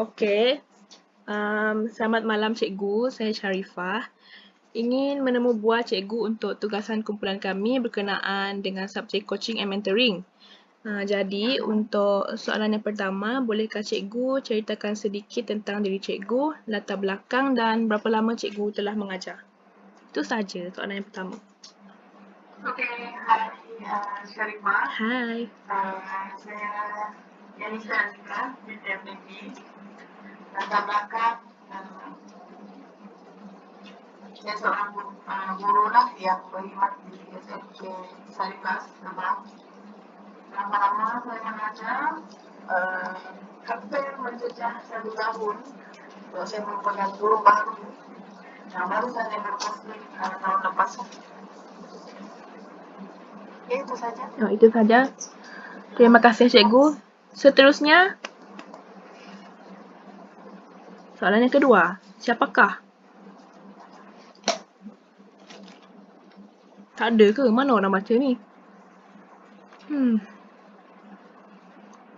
Okey. Selamat malam cikgu, saya Sharifah. Ingin menemu buah cikgu untuk tugasan kumpulan kami berkenaan dengan subjek coaching and mentoring. Jadi untuk soalan yang pertama, bolehkah cikgu ceritakan sedikit tentang diri cikgu, latar belakang dan berapa lama cikgu telah mengajar? Itu saja soalan yang pertama. Okey, hai Sharifah. Hai. Saya Yanisha Azika binti Effendi. Latar belakang, saya seorang guru lah yang berkhidmat di SMK Sarifah, Sabah. Lama-lama saya mengajar, hampir menjejak 1 tahun. Saya merupakan guru baru yang baru saja berposting tahun lepas. Okey, itu saja. Itu saja. Terima kasih cikgu. Seterusnya, soalan yang kedua. Siapakah? Tak ada ke? Mana orang baca ni?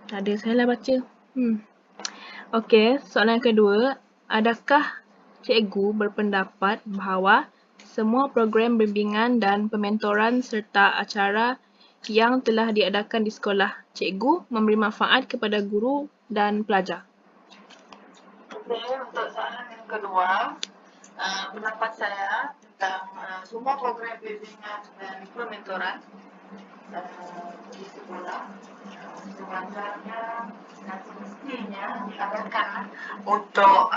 Tak ada, saya lah baca. Okey, soalan yang kedua. Adakah cikgu berpendapat bahawa semua program bimbingan dan pementoran serta acara yang telah diadakan di sekolah cikgu memberi manfaat kepada guru dan pelajar? Okey, untuk soalan yang kedua, pendapat saya tentang semua program bimbingan dan pementoran di sekolah sewajarnya dan semestinya diadakan untuk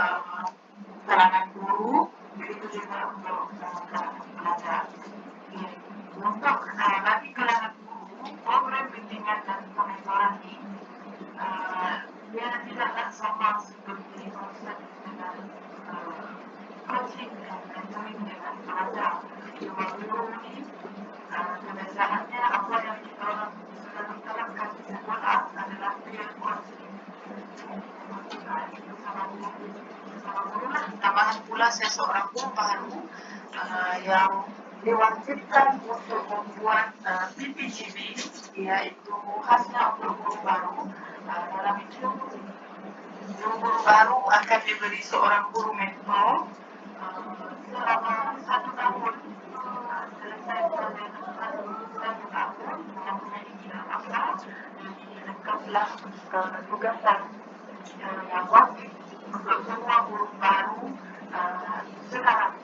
kalangan guru, begitu juga untuk kalangan pelajar. Untuk bagi kalangan guru, program bimbingan dan pementoran ini dia tidaklah sama seperti konsep dengan coaching dan mentoring dengan pelajar. Cuma guru ini kebiasaannya apa yang kita orang selalu terapkan di sekolah adalah peer coaching. Itu sama guru lah. Tambahan pula saya seorang guru baru yang diwajibkan untuk membuat PPGB, iaitu khasnya untuk guru baru. Dalam itu, guru baru akan diberi seorang guru mentor selama 1 tahun. Selesai satu tahun, mempunyai apa, lengkaplah tugasan yang wajib untuk semua guru baru sekarang.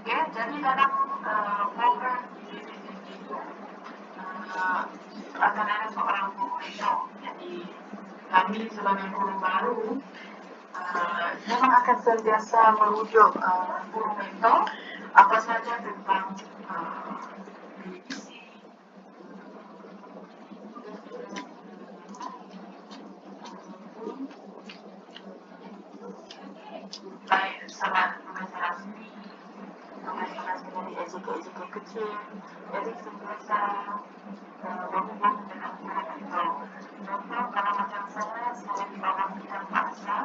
Okay, jadi dalam program itu akan ada seorang guru mentor. Jadi kami sebagai guru baru memang akan sentiasa merujuk guru mentor apa saja tentang baik sama tugasan rasmi, tugasan rasmi dari SK kecil, jadi sentiasa berhubung dengan guru mentor. Contoh, kalau macam saya di bawah bidang bahasa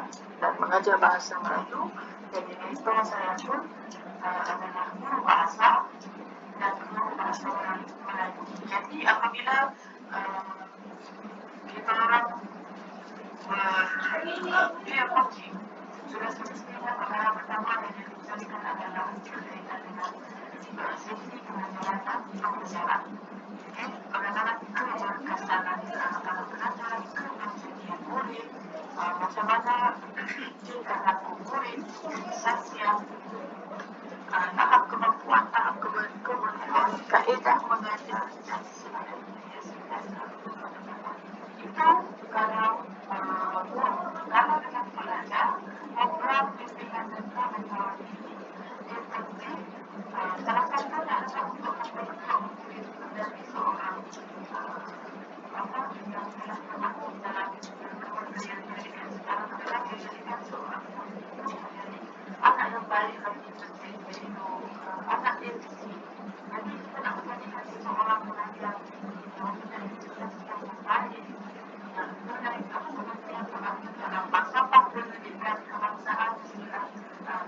dan mengajar bahasa Melayu, jadi mentor saya pun adalah guru bahasa dan guru bahasa Melayu. Jadi apabila kita orang dia coaching, sudah semestinya perkara pertama yang dibicarakan adalah berkaitan dengan sesi pengajaran dan pembelajaran. Bagaimana kita berkesanan kalau belajar, kita menjadi murid, macam mana tingkah laku murid, saksian, tahap kemampuan, tahap kebolehan, kaedah mengajar dan sebagainya. Itu kalau dengan pelajar, program bimbingan dan pementoran ini yang penting salah satunya adalah untuk membentuk menjadi seorang yang telah termasuk dalam Kementerian Pendidikan sekarang adalah menjadikan seorang menjadi anak yang baik lagi penting, yaitu anak yang bersih. Jadi kita nak menjadikan seorang pelajar yang mempunyai integritas yang baik, mengenai kementerian dalam falsafah pendidikan kebangsaan,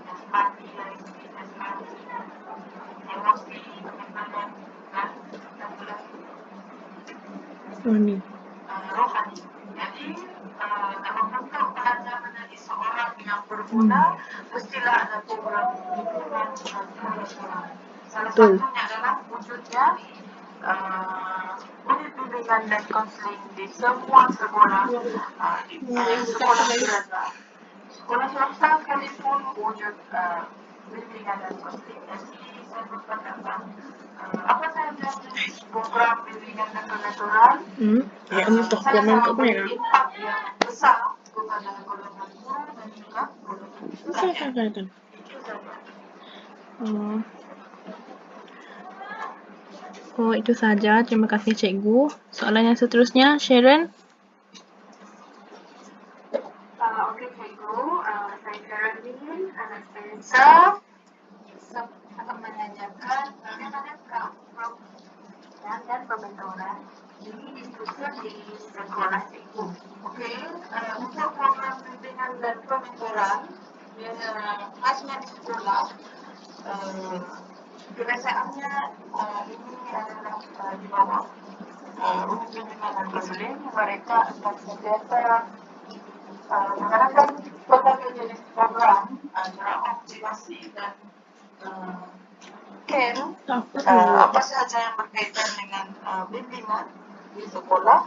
jasmani dari segi jasmani, emosi, keimanan dan rohani. Jadi dalam bentuk pelajar menjadi seorang yang berguna, mestilah ada program bimbingan profesional. Salah Betul. satunya adalah wujudnya unit bimbingan dan konseling di semua sekolah, sekolah swasta. Sekolah swasta sekalipun wujud bimbingan dan konseling. Jadi saya berpendapat apa saja program bimbingan dan penutoran sangat memberi impak yang besar kepada golongan guru dan juga golongan pelajar. Itu saja. Oh, itu saja. Terima kasih, Cikgu. Soalan yang seterusnya, Sharon. Okey, Cikgu. Saya Caroline, anak saya akan menanyakan bagaimana program dan pembentukan ini disusun di sekolah Cikgu. Okey, untuk program bimbingan dan pembentukan khasnya di sekolah, kebiasaannya ini adalah di bawah unit bimbingan dan konseling. Mereka akan sentiasa mengadakan berbagai jenis program antara motivasi dan camp, apa saja yang berkaitan dengan bimbingan di sekolah,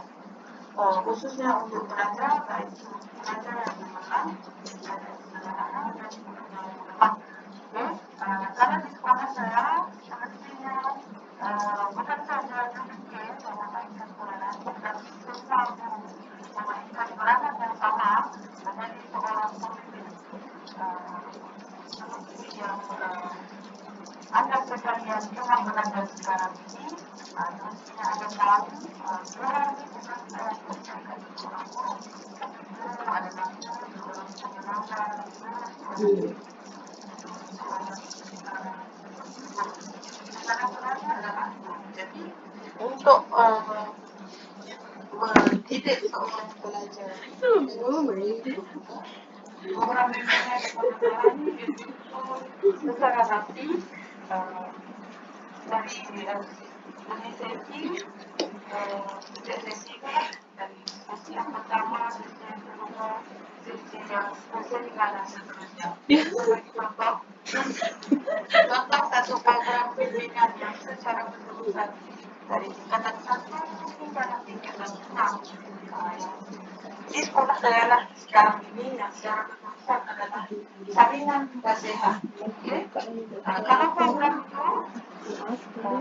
khususnya untuk pelajar, baik pelajar yang menengah, pelajar sederhana dan pelajar yang lemah. Kalau di sekolah saya, semestinya bukan saja demikian dalam baikkan peranan, tetapi sesuatu memainkan peranan yang sama menjadi seorang pemimpin. Seperti yang Anda sekalian tengah belajar sekarang ini, semestinya Anda tahu guru ini bukan saya kerjakan di sekolah guru, tapi guru adalah seorang penyemangat, jadi untuk mendidik seorang pelajar program bimbingan dan ini secara rapi dari sesi dari sesi yang pertama, sesi yang kedua, sesi yang ketiga dan seterusnya. Contoh satu program bimbingan yang secara berterusan dari tingkatan 1 hingga tingkatan 6. Di sekolah saya sekarang ini yang secara berterusan adalah saringan nasihat. Okay? Kalau program itu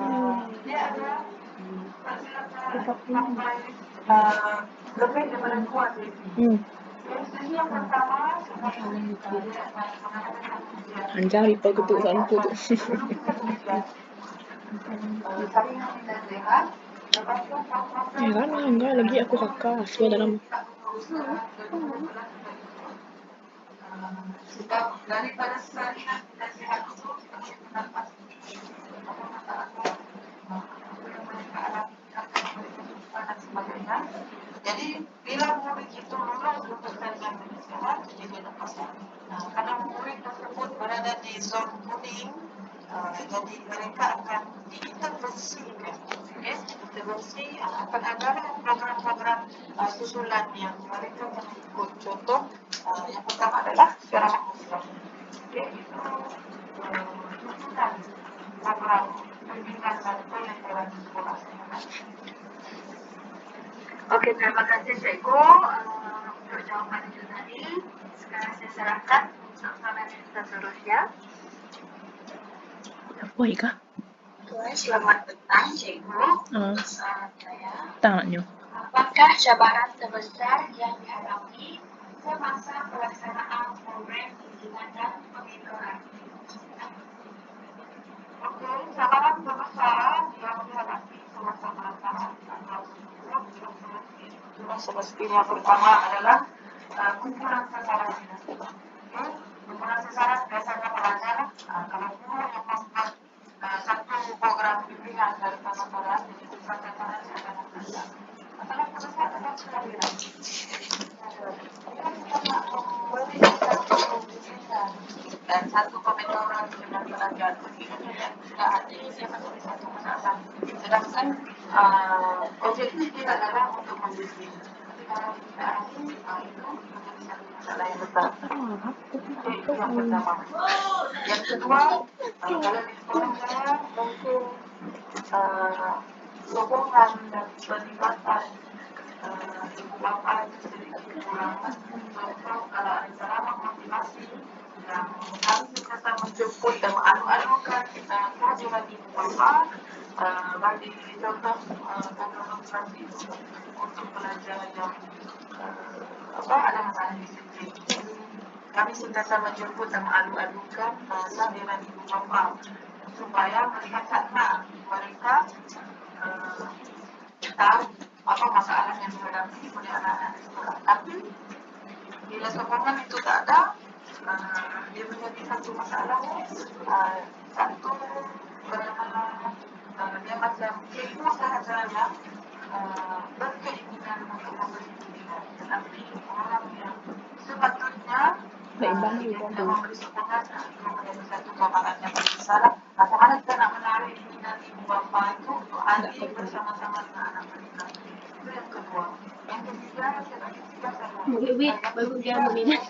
dia ada sampai lebih daripada 2 sesi. Sesi yang pertama Anjari pa ketuk sanku tu. saringan nasihat. Kan enggak lagi aku kakak asal dalam. Sebab daripada saringan nasihat itu mendapat dan sebagainya. Jadi bila murid itu lulus untuk saringan nasihat, dia dapat. Kalau murid tersebut berada di zon kuning, jadi mereka akan diintervensikan. Intervensi akan ada program-program susulan yang mereka mengikut. Contoh yang pertama adalah secara makro. Itu susulan program bimbingan dan pelajaran di sekolah saya. Okey, terima kasih Cikgu untuk jawapan itu tadi. Sekarang saya serahkan untuk soalan yang seterusnya. Apa ikah? Selamat petang, Cikgu. Saya. Tanya. Apakah cabaran terbesar yang dihadapi semasa pelaksanaan program bimbingan dan pembinaan? Okey, cabaran terbesar yang dihadapi semasa pelaksanaan program semestinya pertama adalah kumpulan sasaran. Kumpulan sasaran biasanya pelajar kalau guru yang membuat satu program bimbingan dari pemasaran, jadi kumpulan sasaran akan pelajar. Masalah terbesar adalah kehadiran. Kita nak memberi satu bimbingan dan satu pembenturan dengan pelajar. Jika tidak hadir, dia menjadi satu masalah. Sedangkan objektif dia adalah untuk membimbing. Kalau tidak hadir, itu menyelesaikan masalah yang besar. Itu yang pertama. Yang kedua, kalau di sekolah saya mungkin sokongan dan pelibatan ibu bapa itu sedikit kurang. Contoh kalau ada ceramah motivasi yang harus kita menjemput dan mengalu-alukan kehadiran ibu bapa bagi contoh demonstrasi untuk pelajar yang ada masalah disiplin. Kami sentiasa menjemput dan mengalu-alukan kehadiran ibu bapa supaya mereka sadar mereka tahu apa masalah yang dihadapi oleh anak-anak di sekolah. Tapi bila sokongan itu tak ada, dia menjadi satu masalah. Satu dia macam ibu sahaja berkeinginan untuk memberi bimbingan, tetapi orang yang sepatutnya tidak memberi sokongan itu menjadi satu gambaran yang besar. Bagaimana kita nak menarik minat ibu bapa itu untuk hadir bersama-sama dengan anak mereka. Itu yang kedua. Yang ketiga, baru dia meminat.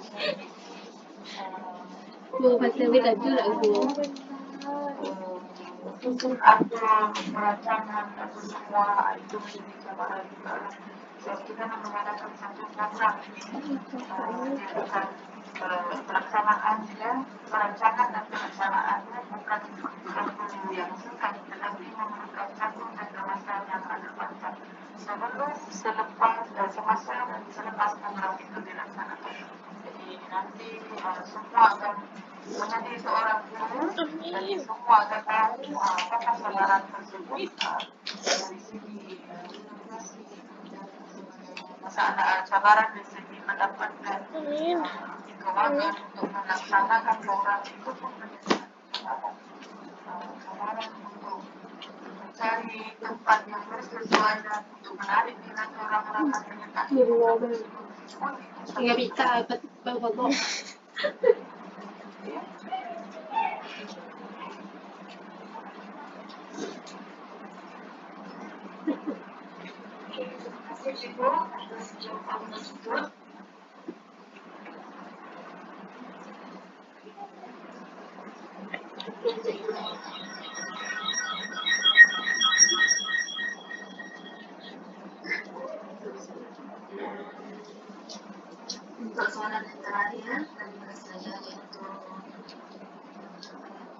Baru pasal dia tajuk lah guru. Ada perancangan atau semua itu menjadi cabaran juga. Sebab kita nak mengadakan satu program ini, dia bukan pelaksanaannya, perancangan dan pelaksanaannya bukan satu yang singkat, tetapi memerlukan satu jangka masa yang agak panjang. Sebelum, selepas, semasa dan selepas program itu dilaksanakan. Jadi nanti semua akan menjadi seorang guru dan semua akan tahu apakah cabaran tersebut dari segi masalah cabaran dari segi mendapatkan kewangan untuk melaksanakan program itu pun menjadi cabaran untuk mencari tempat yang sesuai dan untuk menarik minat orang-orang yang menyertai program tersebut. Ingat Bita, baru-baru. Untuk soalan yang terakhir dari saya iaitu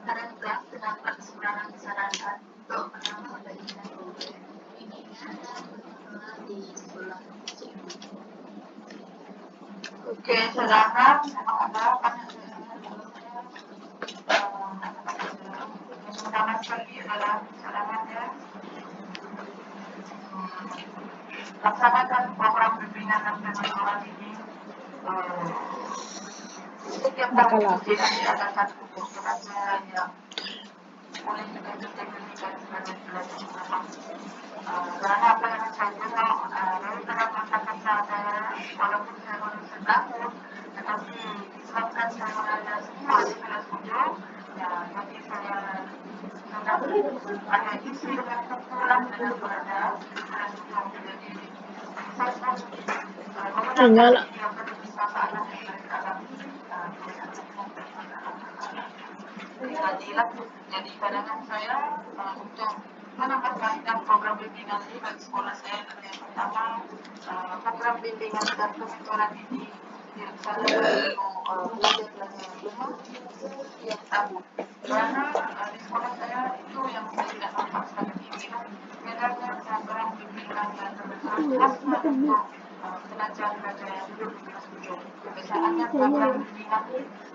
adakah terdapat sebarang sarankan untuk menambah bimbingan dan pengelolaan di sekolah cikgu? Okey, sarangan memang ada banyak yang pertama sekali adalah sarangannya laksanakan program bimbingan dan pengelolaan ini setiap tahun tidak diadakan untuk pelajar yang boleh dikategorikan sebagai pelajar utama. Kerana apa yang saya dengar dari dalam masa-masa saya, walaupun saya baru setahun, tetapi disebabkan saya berada semua di kelas 7, jadi saya sudah ada isi dengan kepulang dengan berada di kelas 7. Jadi saya pun mengenal masalah yang mereka alami. Jadi pandangan saya untuk menambahkan program bimbingan ini bagi sekolah saya adalah yang pertama, program bimbingan dan pemitoran ini dilaksanakan untuk pelajar-pelajar yang lemah setiap tahun. Kerana di sekolah saya itu yang saya tidak nampak sebagai bimbingan, sebenarnya program bimbingan dan pemitoran khasnya untuk pelajar-pelajar yang duduk di kelas 7. Kebiasaannya program bimbingan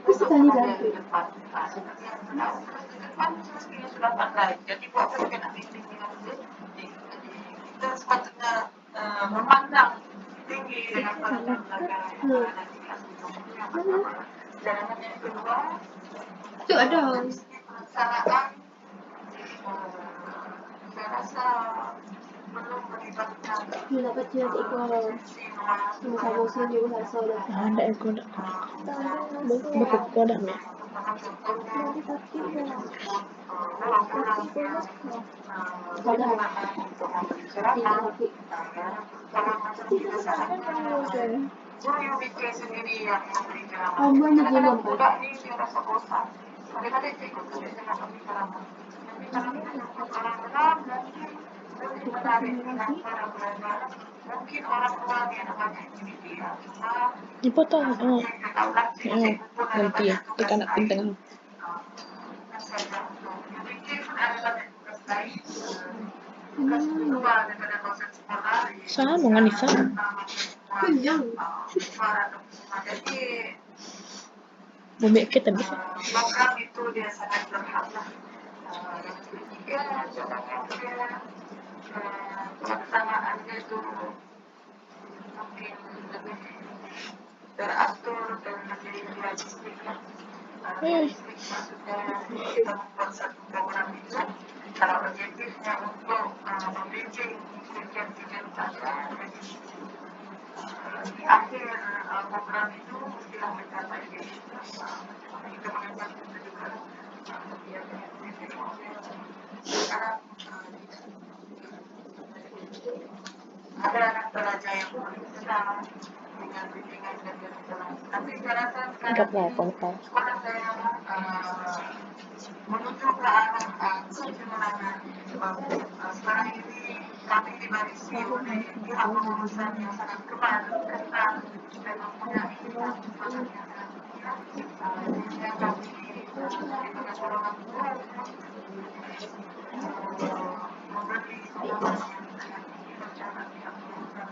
untuk pelajar di depan. Seperti yang kita tahu, kelas di depan semestinya sudah pandai. Jadi buat apa kita nak bimbingan dia? Kita sepatutnya memandang tinggi dengan pelajar-pelajar yang ada di kelas 7. Itu yang pertama. Dan yang kedua, Tu ada. pelaksanaan saya rasa belum melibatkan Dapat dia ikut sama-sama sini bahasa dah. Ada ikut berkod dah ni. Tidak tapi. guru UBK sendiri yang memberikan. Mana Kadang-kadang belum budak ni dia rasa bosan. Kadang-kadang cikgu tu dia jangan bagi ceramah. Tapi kalau kita jemput orang dalam, mungkin boleh menarik minat para belajar. Mungkin orang tua ni ada banyak aktiviti. Cuma Dipotong. kita tahulah cikgu pun ada Nanti ya, banyak tugas tekan lain. tengah. Saja untuk UBK pun ada banyak tugas lain. Tugas luar daripada kawasan sekolah. Sama dengan Nisa. Kenyang. Jadi Bumi kita bisa. program itu dia sangat berharga. Yang ketiga, cadangan dia pelaksanaannya itu mungkin lebih teratur dan lebih realistik lah. Realistik maksudnya kita membuat satu program itu kalau objektifnya untuk membimbing tiga-tiga saja, di akhir program itu mestilah mencapai kita mengajar kita juga sekarang ada anak pelajar yang paling senang dengan bimbingan dan curriculum. Tapi saya rasa sekarang sekolah saya menuju ke arah kecenderungan sebab sekarang ini kami diwarisi oleh pihak pengurusan yang sangat kebal, ketat dan mempunyai semangat yang sangat tinggi. Sehingga kami daripada golongan guru memberi sokongan yang sangat tinggi kepada pihak pengurusan.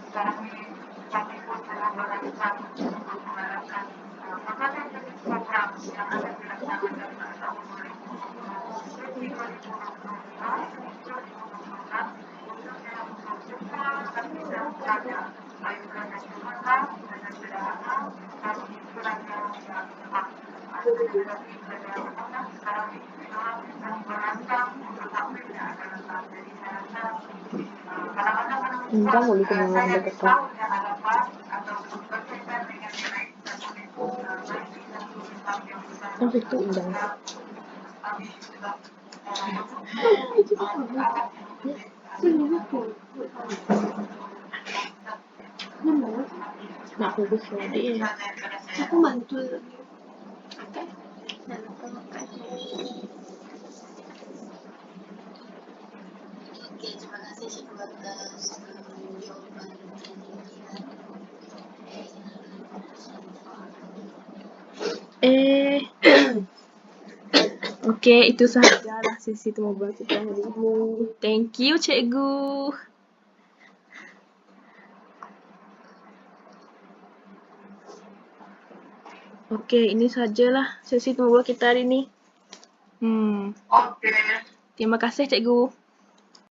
Sekarang ini kami pun telah merancang untuk mengadakan berbagai jenis program yang akan dilaksanakan pada tahun 2020, 2025, khususnya untuk semua lapisan pelajar, baik pelajar semasa, pelajar sederhana, dan pelajar yang cepat. Tetapi pelajar menengah sekarang ini sedang merancang untuk tahun yang akan datang. Jadi saya rasa kadang-kadang saya risau dengan harapan atau berkaitan dengan nilai Sampai itu undang. Nak fokus dia. Aku mantul. Oke, terima kasih Cikgu atas jawaban Okey, itu sahajalah sesi temu bual kita hari ini. Thank you, Cikgu. Okey, ini sajalah sesi temu bual kita hari ini. Okey. Terima kasih, Cikgu.